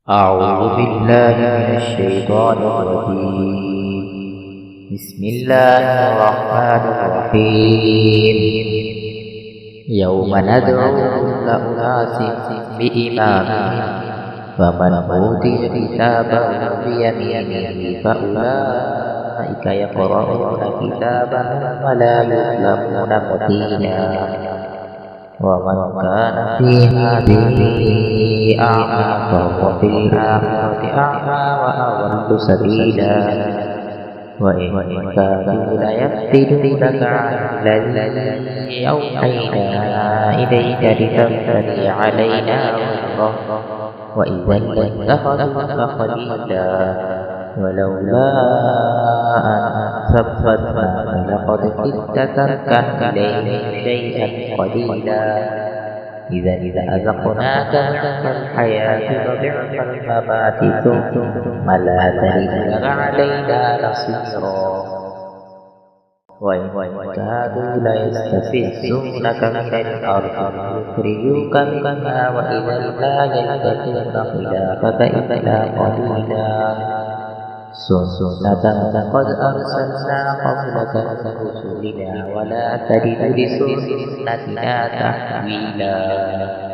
أعوذ بالله من الشيطان الرجيم. بسم الله الرحمن الرحيم. يوم ندعو كل أناس بإمامهم فمن أوتي كتابه بيمينه فأولئك يقرؤون كتابهم ولا يظلمون فتيلا ومن كان في هذه أعمى فهو في الآخرة أعمى وأضل سبيلا وإن كانوا ليفتنونك عن الذي أوحينا إليك لتفتري علينا غيره وإذا لاتخذوك خليلا ولولا أن ثبتناك لقد كدت تركن إليهم شيئا قليلا إذا أذقناك ضعف الحياة وضعف الممات ثم لا تجد علينا نصيرا وإن كادوا ليستفزونك من الأرض ليخرجوك منها وإذا لا يلبثون خلافك إلا قليلا سنة قد أرسلنا قبلك من رسلنا ولا تجد لسنتنا تحويلا